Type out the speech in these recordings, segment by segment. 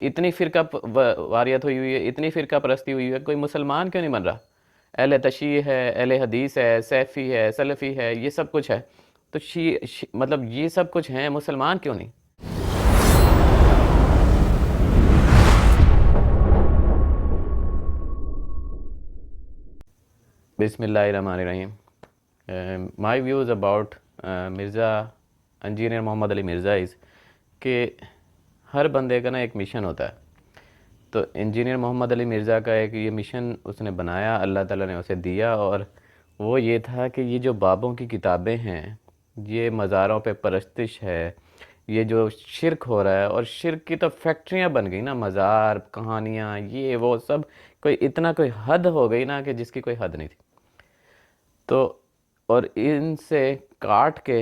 اتنی فرقہ واریت ہوئی ہے، اتنی فرقہ پرستی ہوئی ہے، کوئی مسلمان کیوں نہیں بن رہا؟ اہل تشیع ہے، اہل حدیث ہے، سیفی ہے، سلفی ہے، یہ سب کچھ ہے، تو مطلب یہ سب کچھ ہیں، مسلمان کیوں نہیں؟ بسم اللہ الرحمن الرحیم. My views about Mirza engineer Muhammad Ali Mirza is کہ ہر بندے کا نا ایک مشن ہوتا ہے. تو انجینئر محمد علی مرزا کا ایک یہ مشن اس نے بنایا، اللہ تعالیٰ نے اسے دیا، اور وہ یہ تھا کہ یہ جو بابوں کی کتابیں ہیں، یہ مزاروں پہ پرستش ہے، یہ جو شرک ہو رہا ہے، اور شرک کی تو فیکٹریاں بن گئی نا، مزار، کہانیاں، یہ وہ سب، کوئی حد ہو گئی نا کہ جس کی کوئی حد نہیں تھی. تو اور ان سے کاٹ کے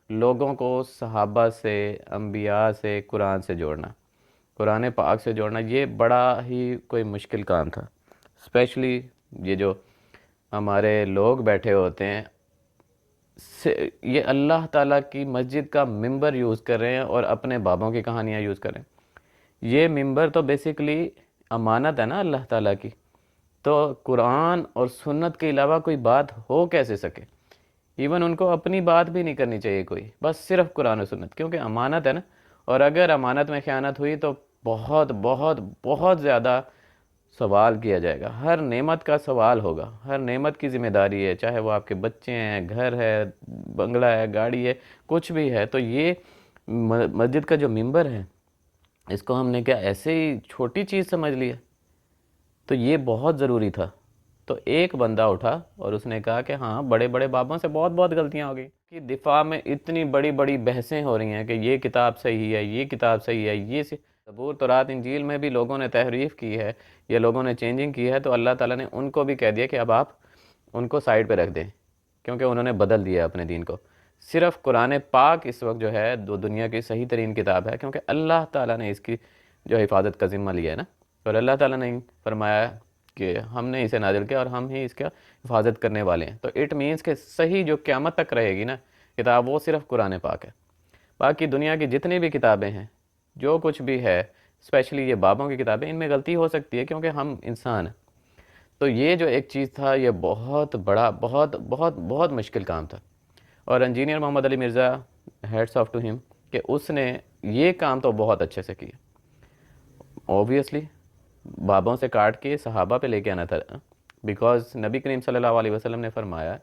لوگوں کو صحابہ سے، انبیاء سے، قرآن سے جوڑنا، قرآن پاک سے جوڑنا، یہ بڑا ہی کوئی مشکل کام تھا. اسپیشلی یہ جو ہمارے لوگ بیٹھے ہوتے ہیں، یہ اللہ تعالیٰ کی مسجد کا ممبر یوز کر رہے ہیں اور اپنے بابوں کی کہانیاں یوز کر رہے ہیں. یہ ممبر تو بیسیکلی امانت ہے نا اللہ تعالیٰ کی، تو قرآن اور سنت کے علاوہ کوئی بات ہو کیسے سکے؟ ایون ان کو اپنی بات بھی نہیں کرنی چاہیے کوئی، بس صرف قرآن و سنت، کیونکہ امانت ہے نا. اور اگر امانت میں خیانت ہوئی تو بہت بہت بہت زیادہ سوال کیا جائے گا، ہر نعمت کا سوال ہوگا، ہر نعمت کی ذمہ داری ہے، چاہے وہ آپ کے بچے ہیں، گھر ہے، بنگلہ ہے، گاڑی ہے، کچھ بھی ہے. تو یہ مسجد کا جو ممبر ہے، اس کو ہم نے کیا ایسے ہی چھوٹی چیز سمجھ لیا؟ تو یہ بہت ضروری تھا. تو ایک بندہ اٹھا اور اس نے کہا کہ ہاں، بڑے بڑے بابوں سے بہت بہت غلطیاں ہو گئی، کہ دفاع میں اتنی بڑی بڑی بحثیں ہو رہی ہیں کہ یہ کتاب صحیح ہے، یہ کتاب صحیح ہے، یہ زبور، تورات، انجیل میں بھی لوگوں نے تحریف کی ہے، یا لوگوں نے چینجنگ کی ہے، تو اللہ تعالیٰ نے ان کو بھی کہہ دیا کہ اب آپ ان کو سائڈ پہ رکھ دیں، کیونکہ انہوں نے بدل دیا اپنے دین کو. صرف قرآن پاک اس وقت جو ہے دنیا کی صحیح ترین کتاب ہے، کیونکہ اللہ تعالیٰ نے اس کی جو حفاظت کا ذمہ لیا ہے نا. اور اللہ تعالیٰ نے فرمایا کہ ہم نے اسے نازل کیا اور ہم ہی اس کا حفاظت کرنے والے ہیں. تو اٹ مینس کہ صحیح جو قیامت تک رہے گی نا کتاب، وہ صرف قرآن پاک ہے. باقی دنیا کی جتنی بھی کتابیں ہیں، جو کچھ بھی ہے، اسپیشلی یہ بابوں کی کتابیں، ان میں غلطی ہو سکتی ہے کیونکہ ہم انسان ہیں. تو یہ جو ایک چیز تھا، یہ بہت بڑا، بہت بہت بہت مشکل کام تھا. اور engineer Muhammad Ali Mirza, heads of two ہم، کہ اس نے یہ کام تو بہت اچھے سے کیا. اوبویسلی بابوں سے کاٹ کے صحابہ پہ لے کے آنا تھا، بیکاز نبی کریم صلی اللہ علیہ وسلم نے فرمایا،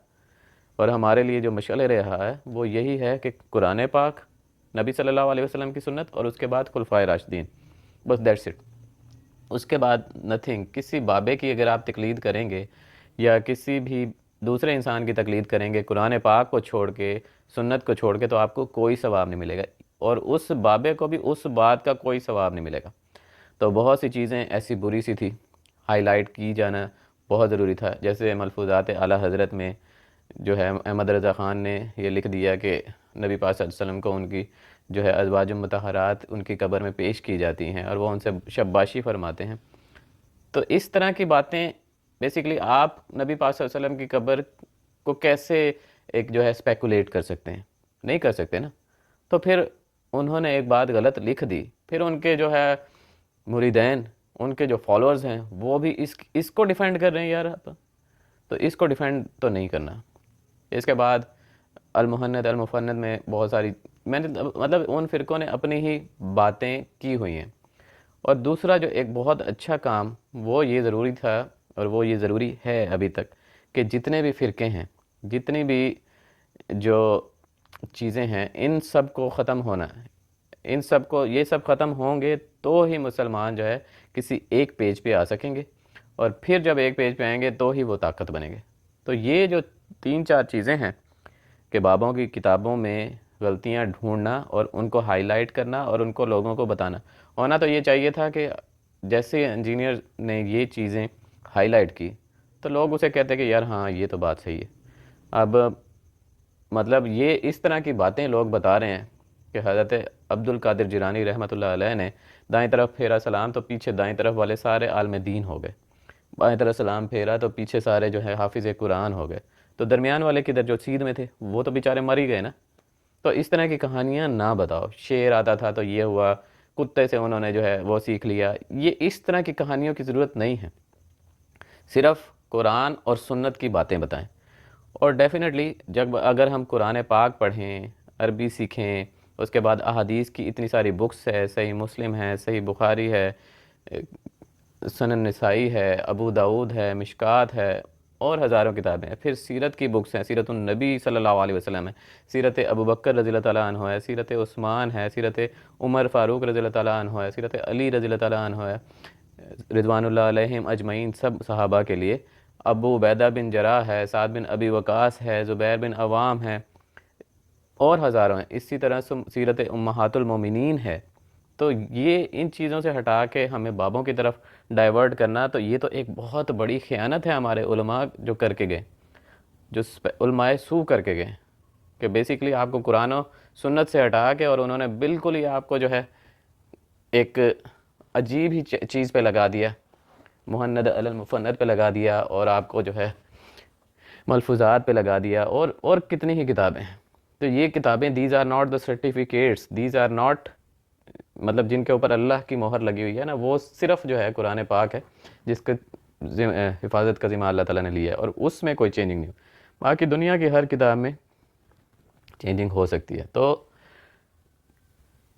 اور ہمارے لیے جو مشعل رہا ہے وہ یہی ہے کہ قرآن پاک، نبی صلی اللہ علیہ وسلم کی سنت، اور اس کے بعد خلفائے راشدین، بس دیٹس اٹ. اس کے بعد نتھنگ. کسی بابے کی اگر آپ تقلید کریں گے یا کسی بھی دوسرے انسان کی تقلید کریں گے قرآن پاک کو چھوڑ کے، سنت کو چھوڑ کے، تو آپ کو کوئی ثواب نہیں ملے گا، اور اس بابے کو بھی اس بات کا کوئی ثواب نہیں ملے گا. تو بہت سی چیزیں ایسی بری سی تھی، ہائی لائٹ کی جانا بہت ضروری تھا. جیسے ملفوظات اعلیٰ حضرت میں جو ہے احمد رضا خان نے یہ لکھ دیا کہ نبی پاک صلی اللہ علیہ وسلم کو ان کی جو ہے ازواج مطہرات ان کی قبر میں پیش کی جاتی ہیں، اور وہ ان سے شباشی فرماتے ہیں. تو اس طرح کی باتیں بیسیکلی آپ نبی پاک صلی اللہ علیہ وسلم کی قبر کو کیسے ایک جو ہے اسپیکولیٹ کر سکتے ہیں؟ نہیں کر سکتے نا. تو پھر انہوں نے ایک بات غلط لکھ دی، پھر ان کے جو ہے مریدین، ان کے جو فالوورز ہیں، وہ بھی اس کو ڈیفینڈ کر رہے ہیں. یار تو اس کو ڈیفینڈ تو نہیں کرنا. اس کے بعد المحند المفند میں بہت ساری، میں نے مطلب ان فرقوں نے اپنی ہی باتیں کی ہوئی ہیں. اور دوسرا جو ایک بہت اچھا کام، وہ یہ ضروری تھا اور وہ یہ ضروری ہے ابھی تک، کہ جتنے بھی فرقے ہیں، جتنی بھی جو چیزیں ہیں، ان سب کو ختم ہونا ہے. ان سب کو، یہ سب ختم ہوں گے تو ہی مسلمان جو ہے کسی ایک پیج پہ آ سکیں گے، اور پھر جب ایک پیج پہ آئیں گے تو ہی وہ طاقت بنیں گے. تو یہ جو 3-4 چیزیں ہیں کہ بابوں کی کتابوں میں غلطیاں ڈھونڈنا اور ان کو ہائی لائٹ کرنا اور ان کو لوگوں کو بتانا، ہونا تو یہ چاہیے تھا کہ جیسے انجینئر نے یہ چیزیں ہائی لائٹ کی تو لوگ اسے کہتے کہ یار ہاں یہ تو بات صحیح ہے. اب مطلب یہ اس طرح کی باتیں لوگ بتا رہے ہیں کہ حضرت عبد القادر جیلانی رحمۃ اللہ علیہ نے دائیں طرف پھیرا سلام تو پیچھے دائیں طرف والے سارے عالم دین ہو گئے، بائیں طرف سلام پھیرا تو پیچھے سارے جو ہے حافظ قرآن ہو گئے، تو درمیان والے کدھر جو سیدھ میں تھے وہ تو بیچارے مر ہی گئے نا. تو اس طرح کی کہانیاں نہ بتاؤ. شعر آتا تھا تو یہ ہوا، کتے سے انہوں نے جو ہے وہ سیکھ لیا. یہ اس طرح کی کہانیوں کی ضرورت نہیں ہے. صرف قرآن اور سنت کی باتیں بتائیں. اور ڈیفینیٹلی جب اگر ہم قرآن پاک پڑھیں، عربی سیکھیں، اس کے بعد احادیث کی اتنی ساری بکس ہے، صحیح مسلم ہے، صحیح بخاری ہے، سنن نسائی ہے، ابو داود ہے، مشکات ہے، اور ہزاروں کتابیں ہیں. پھر سیرت کی بکس ہیں، سیرت النبی صلی اللہ علیہ وسلم ہے، سیرت ابو بکر رضی اللہ تعالیٰ عنہ ہے، سیرت عثمان ہے، سیرت عمر فاروق رضی اللہ تعالیٰ عنہ ہے، سیرت علی رضی اللہ تعالیٰ عنہ ہے، رضوان اللہ علیہم اجمعین، سب صحابہ کے لیے. ابو عبیدہ بن جراح ہے، سعد بن ابی وقاص ہے، زبیر بن عوام ہے، اور ہزاروں ہیں. اسی طرح سیرت امہات المومنین ہے. تو یہ ان چیزوں سے ہٹا کے ہمیں بابوں کی طرف ڈائیورٹ کرنا، تو یہ تو ایک بہت بڑی خیانت ہے ہمارے علماء جو کر کے گئے، جو علماء سو کر کے گئے، کہ بیسیکلی آپ کو قرآن و سنت سے ہٹا کے اور انہوں نے بالکل ہی آپ کو جو ہے ایک عجیب ہی چیز پہ لگا دیا، مہند علی المفند پہ لگا دیا، اور آپ کو جو ہے ملفوظات پہ لگا دیا، اور کتنی ہی کتابیں ہیں. تو یہ کتابیں these are not the certificates, these are not, مطلب جن کے اوپر اللہ کی مہر لگی ہوئی ہے نا، وہ صرف جو ہے قرآن پاک ہے جس کا حفاظت کا ذمہ اللہ تعالیٰ نے لیا ہے، اور اس میں کوئی چینجنگ نہیں ہو. باقی دنیا کی ہر کتاب میں چینجنگ ہو سکتی ہے. تو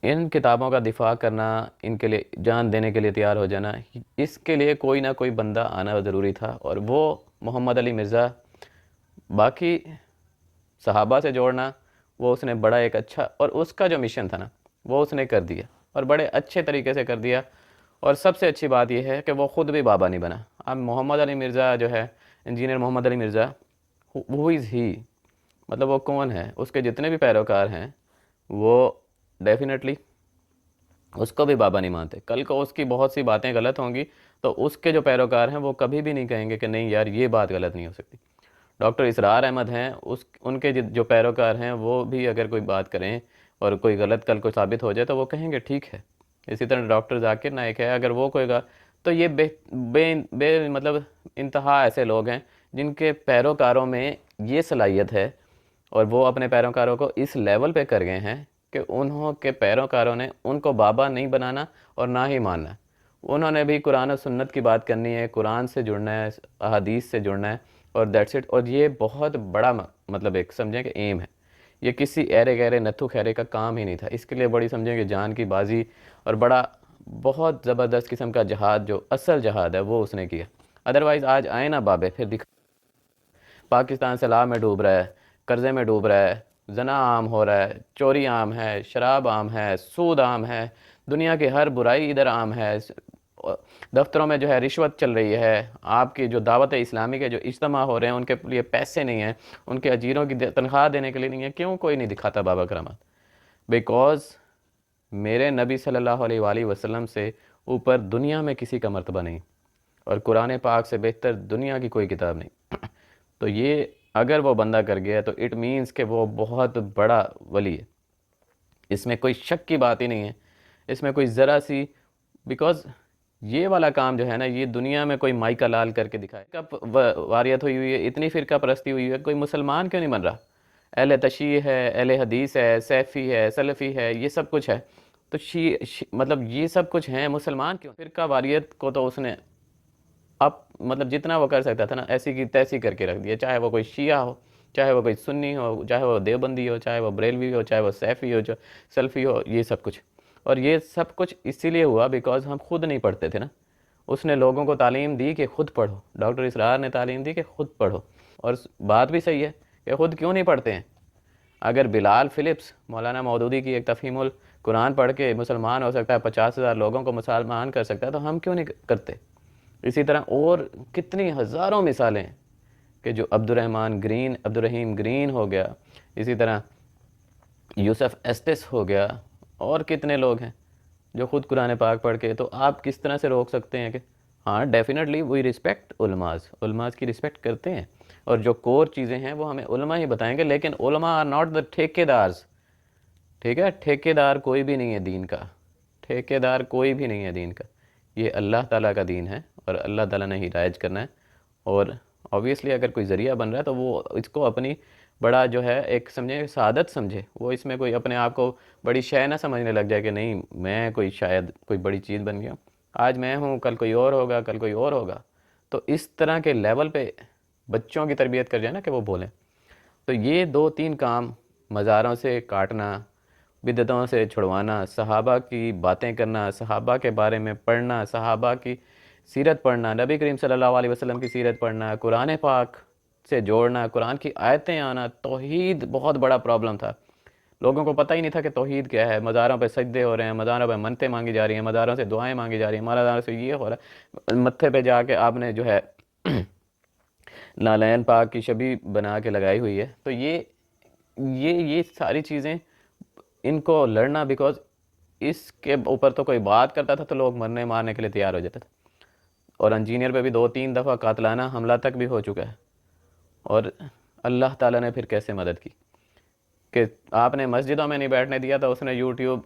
ان کتابوں کا دفاع کرنا، ان کے لیے جان دینے کے لیے تیار ہو جانا، اس کے لیے کوئی نہ کوئی بندہ آنا ضروری تھا، اور وہ محمد علی مرزا. باقی صحابہ سے جوڑنا وہ اس نے بڑا ایک اچھا، اور اس کا جو مشن تھا نا وہ اس نے کر دیا، اور بڑے اچھے طریقے سے کر دیا. اور سب سے اچھی بات یہ ہے کہ وہ خود بھی بابا نہیں بنا. اب محمد علی مرزا جو ہے، انجینئر محمد علی مرزا، ہو از ہی، مطلب وہ کون ہے؟ اس کے جتنے بھی پیروکار ہیں وہ ڈیفینیٹلی اس کو بھی بابا نہیں مانتے. کل کو اس کی بہت سی باتیں غلط ہوں گی تو اس کے جو پیروکار ہیں وہ کبھی بھی نہیں کہیں گے کہ نہیں یار یہ بات غلط نہیں ہو سکتی. ڈاکٹر اسرار احمد ہیں، ان کے جو پیروکار ہیں وہ بھی اگر کوئی بات کریں اور کوئی غلط کل کو ثابت ہو جائے تو وہ کہیں گے ٹھیک ہے. اسی طرح ڈاکٹر ذاکر نائک ہے، اگر وہ کوئی گا تو یہ بے مطلب انتہا ایسے لوگ ہیں جن کے پیروکاروں میں یہ صلاحیت ہے، اور وہ اپنے پیروکاروں کو اس لیول پہ کر گئے ہیں کہ انہوں کے پیروکاروں نے ان کو بابا نہیں بنانا اور نہ ہی ماننا. انہوں نے بھی قرآن و سنت کی بات کرنی ہے، قرآن سے جڑنا ہے، احادیث سے جڑنا ہے، اور دیٹس اٹ. اور یہ بہت بڑا مطلب ایک سمجھیں کہ ایم ہے. یہ کسی ایرے گہرے نتھو خیرے کا کام ہی نہیں تھا. اس کے لیے بڑی سمجھیں کہ جان کی بازی اور بڑا بہت زبردست قسم کا جہاد، جو اصل جہاد ہے وہ اس نے کیا. ادروائز آج آئے نا بابے پھر پاکستان سیلاب میں ڈوب رہا ہے، قرضے میں ڈوب رہا ہے، زنا عام ہو رہا ہے، چوری عام ہے، شراب عام ہے، سود عام ہے، دنیا کی ہر برائی ادھر عام ہے، دفتروں میں جو ہے رشوت چل رہی ہے، آپ کی جو دعوت اسلامی کے جو اجتماع ہو رہے ہیں ان کے لیے پیسے نہیں ہیں، ان کے اجیروں کی تنخواہ دینے کے لیے نہیں ہے. کیوں کوئی نہیں دکھاتا بابا کرامات؟ بیکاز میرے نبی صلی اللہ علیہ وآلہ وسلم سے اوپر دنیا میں کسی کا مرتبہ نہیں، اور قرآن پاک سے بہتر دنیا کی کوئی کتاب نہیں. تو یہ اگر وہ بندہ کر گیا تو اٹ مینس کہ وہ بہت بڑا ولی ہے. اس میں کوئی شک کی بات ہی نہیں ہے، اس میں کوئی ذرا سی، بیکاز یہ والا کام جو ہے نا، یہ دنیا میں کوئی مائکا لال کر کے دکھائے. کب واریت ہوئی ہے، اتنی فرقہ پرستی ہوئی ہے، کوئی مسلمان کیوں نہیں بن رہا؟ اہل تشیع ہے، اہل حدیث ہے، سیفی ہے، سلفی ہے، یہ سب کچھ ہے. تو مطلب یہ سب کچھ ہیں، مسلمان کیوں؟ فرقہ واریت کو تو اس نے اب مطلب جتنا وہ کر سکتا تھا نا ایسی کی تیسی کر کے رکھ دیا. چاہے وہ کوئی شیعہ ہو، چاہے وہ کوئی سنی ہو، چاہے وہ دیوبندی ہو، چاہے وہ بریلوی ہو، چاہے وہ سیفی ہو، سلفی ہو، یہ سب کچھ. اور یہ سب کچھ اسی لیے ہوا بیکاز ہم خود نہیں پڑھتے تھے نا. اس نے لوگوں کو تعلیم دی کہ خود پڑھو. ڈاکٹر اسرار نے تعلیم دی کہ خود پڑھو، اور بات بھی صحیح ہے کہ خود کیوں نہیں پڑھتے ہیں. اگر بلال فلپس مولانا مودودی کی ایک تفہیم القرآن پڑھ کے مسلمان ہو سکتا ہے، 50,000 لوگوں کو مسلمان کر سکتا ہے، تو ہم کیوں نہیں کرتے؟ اسی طرح اور کتنی ہزاروں مثالیں ہیں کہ جو عبدالرحیم گرین ہو گیا، اسی طرح یوسف ایسٹس ہو گیا، اور کتنے لوگ ہیں جو خود قرآن پاک پڑھ کے. تو آپ کس طرح سے روک سکتے ہیں کہ ہاں ڈیفینیٹلی وی رسپیکٹ علماء کی رسپیکٹ کرتے ہیں، اور جو کور چیزیں ہیں وہ ہمیں علماء ہی بتائیں گے. لیکن علماء آر ناٹ دا ٹھیکیدارز. ٹھیک ہے، ٹھیکیدار کوئی بھی نہیں ہے دین کا، ٹھیکیدار کوئی بھی نہیں ہے دین کا. یہ اللہ تعالیٰ کا دین ہے، اور اللہ تعالیٰ نے ہی رائج کرنا ہے. اور اوبویسلی اگر کوئی ذریعہ بن رہا ہے تو وہ اس کو اپنی بڑا جو ہے ایک سمجھے سعادت سمجھے، وہ اس میں کوئی اپنے آپ کو بڑی شے نہ سمجھنے لگ جائے کہ نہیں میں کوئی شاید کوئی بڑی چیز بن گیا، آج میں ہوں کل کوئی اور ہوگا، کل کوئی اور ہوگا. تو اس طرح کے لیول پہ بچوں کی تربیت کر جائے نا کہ وہ بولیں. تو یہ 2-3 کام، مزاروں سے کاٹنا، بدعتوں سے چھڑوانا، صحابہ کی باتیں کرنا، صحابہ کے بارے میں پڑھنا، صحابہ کی سیرت پڑھنا، نبی کریم صلی اللہ علیہ وسلم کی سیرت پڑھنا، قرآن پاک سے جوڑنا، قرآن کی آیتیں آنا. توحید بہت بڑا پرابلم تھا، لوگوں کو پتہ ہی نہیں تھا کہ توحید کیا ہے. مزاروں پہ سجدے ہو رہے ہیں، مزاروں پہ منتیں مانگی جا رہی ہیں، مزاروں سے دعائیں مانگی جا رہی ہیں، مزاروں سے یہ ہو رہا ہے، متھے پہ جا کے آپ نے جو ہے نالین پاک کی شبیہ بنا کے لگائی ہوئی ہے. تو یہ ساری چیزیں ان کو لڑنا، بیکاز اس کے اوپر تو کوئی بات کرتا تھا تو لوگ مرنے مارنے کے لیے تیار ہو جاتے تھے. اور انجینئر پہ بھی 2-3 دفعہ قاتلانہ حملہ تک بھی ہو چکا ہے. اور اللہ تعالیٰ نے پھر کیسے مدد کی کہ آپ نے مسجدوں میں نہیں بیٹھنے دیا تو اس نے یوٹیوب،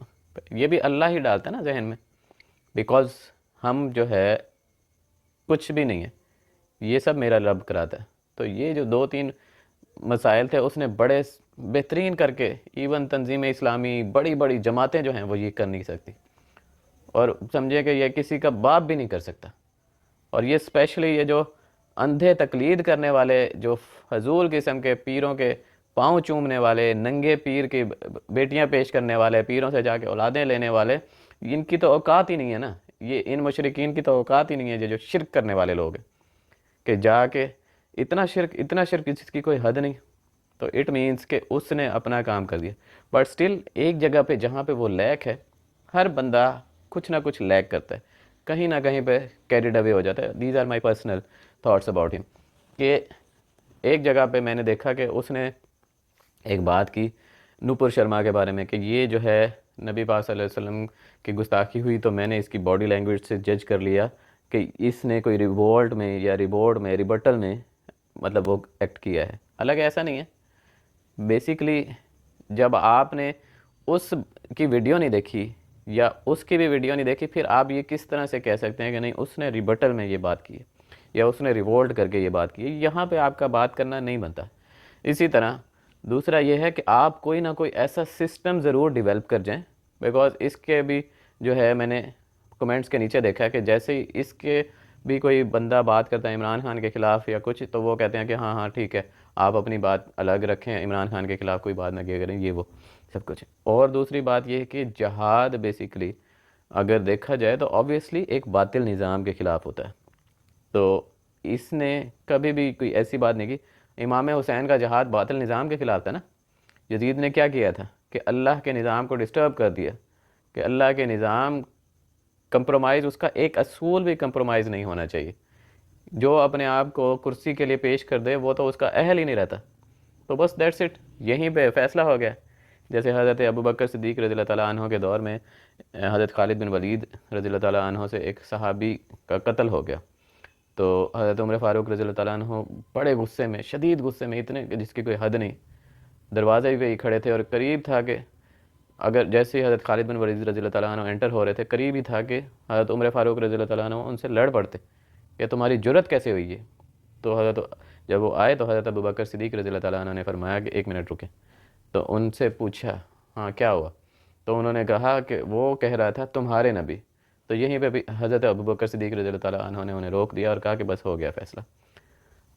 یہ بھی اللہ ہی ڈالتا ہے نا ذہن میں، بیکاز ہم جو ہے کچھ بھی نہیں ہے، یہ سب میرا رب کراتا ہے. تو یہ جو 2-3 مسائل تھے اس نے بڑے بہترین کر کے، ایون تنظیم اسلامی بڑی بڑی جماعتیں جو ہیں وہ یہ کر نہیں سکتی، اور سمجھے کہ یہ کسی کا باپ بھی نہیں کر سکتا. اور یہ اسپیشلی یہ جو اندھے تقلید کرنے والے، جو فضول قسم کے پیروں کے پاؤں چومنے والے، ننگے پیر کی بیٹیاں پیش کرنے والے، پیروں سے جا کے اولادیں لینے والے، ان کی تو اوقات ہی نہیں ہے نا. یہ ان مشرکین کی تو اوقات ہی نہیں ہے جو شرک کرنے والے لوگ ہیں، کہ جا کے اتنا شرک جس کی کوئی حد نہیں. تو اٹ مینس کہ اس نے اپنا کام کر دیا. بٹ سٹل ایک جگہ پہ جہاں پہ وہ لیک ہے، ہر بندہ کچھ نہ کچھ لیک کرتا ہے، کہیں نہ کہیں پہ کیریڈ اوے ہو جاتا ہے. These are my personal thoughts about ہم. کہ ایک جگہ پہ میں نے دیکھا کہ اس نے ایک بات کی نوپر شرما کے بارے میں کہ یہ جو ہے نبی پاک صلی اللہ علیہ وسلم کی گستاخی ہوئی، تو میں نے اس کی باڈی لینگویج سے جج کر لیا کہ اس نے کوئی ریوولٹ میں یا ریبٹل میں مطلب وہ ایکٹ کیا ہے. حالانکہ ایسا نہیں ہے. بیسیکلی جب آپ نے اس کی ویڈیو نہیں دیکھی یا اس کی بھی ویڈیو نہیں دیکھی، پھر آپ یہ کس طرح سے کہہ سکتے ہیں کہ نہیں اس نے ریبٹل میں یہ بات کی ہے یا اس نے ریوولٹ کر کے یہ بات کی ہے. یہاں پہ آپ کا بات کرنا نہیں بنتا. اسی طرح دوسرا یہ ہے کہ آپ کوئی نہ کوئی ایسا سسٹم ضرور ڈیولپ کر جائیں، بیکاز اس کے بھی جو ہے میں نے کمنٹس کے نیچے دیکھا کہ جیسے ہی اس کے بھی کوئی بندہ بات کرتا ہے عمران خان کے خلاف یا کچھ، تو وہ کہتے ہیں کہ ہاں ٹھیک ہے آپ اپنی بات الگ رکھیں، عمران خان کے خلاف کوئی بات نہ کیا کریں، یہ وہ سب کچھ. اور دوسری بات یہ ہے کہ جہاد بیسیکلی اگر دیکھا جائے تو آبویسلی ایک باطل نظام کے خلاف ہوتا ہے. تو اس نے کبھی بھی کوئی ایسی بات نہیں کی. امام حسین کا جہاد باطل نظام کے خلاف تھا نا. یزید نے کیا کیا تھا کہ اللہ کے نظام کو ڈسٹرب کر دیا، کہ اللہ کے نظام کمپرومائز، اس کا ایک اصول بھی کمپرومائز نہیں ہونا چاہیے. جو اپنے آپ کو کرسی کے لیے پیش کر دے وہ تو اس کا اہل ہی نہیں رہتا. تو بس دیٹس اٹ، یہیں پہ فیصلہ ہو گیا. جیسے حضرت ابوبکر صدیق رضی اللہ تعالیٰ عنہ کے دور میں حضرت خالد بن ولید رضی اللہ تعالیٰ عنہ سے ایک صحابی کا قتل ہو گیا. تو حضرت عمر فاروق رضی اللہ تعالیٰ عنہ بڑے غصے میں، شدید غصے میں، اتنے کہ جس کی کوئی حد نہیں، دروازے پہ ہی کھڑے تھے، اور قریب تھا کہ اگر جیسے ہی حضرت خالد بن ولید رضی اللہ تعالیٰ عنہ انٹر ہو رہے تھے، قریب ہی تھا کہ حضرت عمر فاروق رضی اللہ تعالیٰ عنہ ان سے لڑ پڑتے کہ تمہاری جرت کیسے ہوئی ہے. تو جب وہ آئے تو حضرت ابوبکر صدیق رضی اللہ تعالیٰ عنہ نے فرمایا کہ 1 منٹ رکیں. تو ان سے پوچھا ہاں کیا ہوا؟ تو انہوں نے کہا کہ وہ کہہ رہا تھا تمہارے نبی. تو یہیں پہ بھی حضرت ابوبکر صدیق رضی اللہ تعالیٰ عنہ نے انہیں روک دیا اور کہا کہ بس ہو گیا فیصلہ.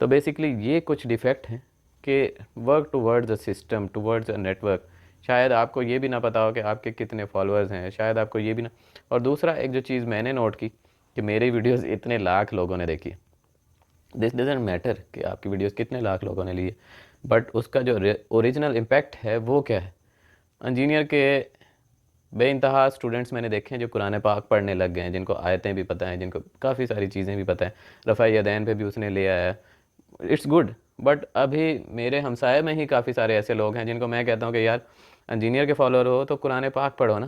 تو بیسیکلی یہ کچھ ڈیفیکٹ ہیں کہ work towards a system, towards a network. شاید آپ کو یہ بھی نہ پتا ہو کہ آپ کے کتنے فالوورز ہیں، شاید آپ کو یہ بھی نہ. اور دوسرا ایک جو چیز میں نے نوٹ کی کہ میری ویڈیوز اتنے لاکھ لوگوں نے دیکھی. دس ڈزنٹ میٹر کہ آپ کی ویڈیوز کتنے لاکھ لوگوں نے لی ہے، بٹ اس کا جو اوریجنل امپیکٹ ہے وہ کیا ہے. انجینئر کے بے انتہا اسٹوڈنٹس میں نے دیکھے ہیں جو قرآن پاک پڑھنے لگ گئے ہیں، جن کو آیتیں بھی پتہ ہیں، جن کو کافی ساری چیزیں بھی پتہ ہیں. رفع یدین پہ بھی اس نے لے آیا ہے، اٹس گڈ. بٹ ابھی میرے ہمسائے میں ہی کافی سارے ایسے لوگ ہیں جن کو میں کہتا ہوں کہ یار انجینئر کے فالوور ہو تو قرآن پاک پڑھو نا.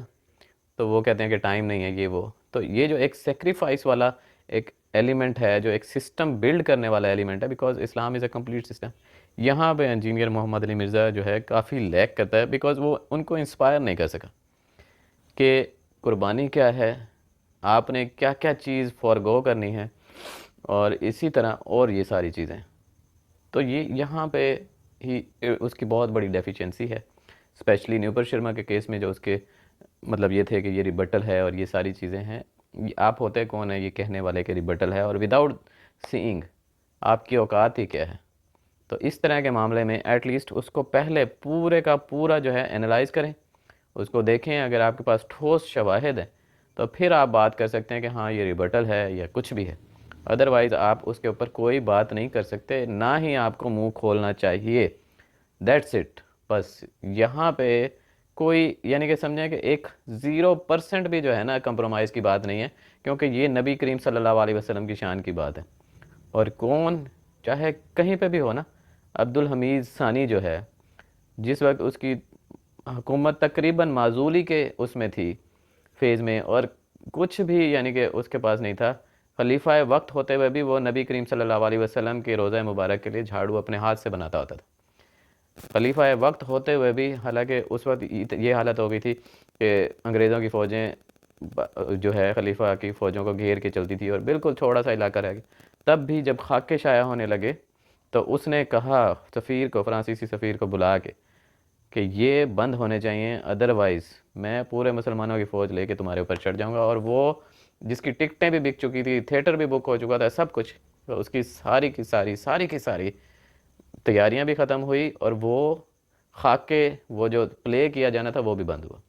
تو وہ کہتے ہیں کہ ٹائم نہیں ہے، یہ وہ. تو یہ جو ایک سیکریفائس والا ایک ایلیمنٹ ہے، جو ایک سسٹم بلڈ کرنے والا ایلیمنٹ ہے، because Islam is a complete system, یہاں پہ انجینئر محمد علی مرزا جو ہے کافی لیک کرتا ہے، بیکاز وہ ان کو انسپائر نہیں کر سکا کہ قربانی کیا ہے، آپ نے کیا کیا چیز فورگو کرنی ہے، اور اسی طرح اور یہ ساری چیزیں. تو یہاں پہ ہی اس کی بہت بڑی ڈیفیشنسی ہے، اسپیشلی نیوپر شرما کے کیس میں جو اس کے مطلب یہ تھے کہ یہ ریبٹل ہے اور یہ ساری چیزیں ہیں. آپ ہوتے کون ہیں یہ کہنے والے کہ ریبٹل ہے، اور وداؤٹ سینگ آپ کی اوقات ہی کیا ہے؟ تو اس طرح کے معاملے میں ایٹ لیسٹ اس کو پہلے پورے کا پورا جو ہے انالائز کریں، اس کو دیکھیں. اگر آپ کے پاس ٹھوس شواہد ہیں تو پھر آپ بات کر سکتے ہیں کہ ہاں یہ ریبٹل ہے یا کچھ بھی ہے. ادروائز آپ اس کے اوپر کوئی بات نہیں کر سکتے، نہ ہی آپ کو منہ کھولنا چاہیے. That's it. بس یہاں پہ کوئی یعنی کہ سمجھیں کہ ایک 0% بھی جو ہے نا کمپرومائز کی بات نہیں ہے، کیونکہ یہ نبی کریم صلی اللہ علیہ وسلم کی شان کی بات ہے. اور کون چاہے کہیں پہ بھی ہو نا، عبدالحمید ثانی جو ہے، جس وقت اس کی حکومت تقریباً معزولی کے اس میں تھی فیز میں، اور کچھ بھی یعنی کہ اس کے پاس نہیں تھا، خلیفہ وقت ہوتے ہوئے بھی وہ نبی کریم صلی اللہ علیہ وسلم کے روضہ مبارک کے لیے جھاڑو اپنے ہاتھ سے بناتا ہوتا تھا. خلیفہ وقت ہوتے ہوئے بھی، حالانکہ اس وقت یہ حالت ہو گئی تھی کہ انگریزوں کی فوجیں جو ہے خلیفہ کی فوجوں کو گھیر کے چلتی تھی اور بالکل چھوڑا سا علاقہ رہ گیا. تب بھی جب خاکے شائع ہونے لگے تو اس نے کہا سفیر کو، فرانسیسی سفیر کو بلا کے کہ یہ بند ہونے چاہیے، ادروائز میں پورے مسلمانوں کی فوج لے کے تمہارے اوپر چڑھ جاؤں گا. اور وہ جس کی ٹکٹیں بھی بک چکی تھی، تھیٹر بھی بک ہو چکا تھا، سب کچھ، تو اس کی ساری تیاریاں بھی ختم ہوئی، اور وہ خاکے وہ جو پلے کیا جانا تھا وہ بھی بند ہوا.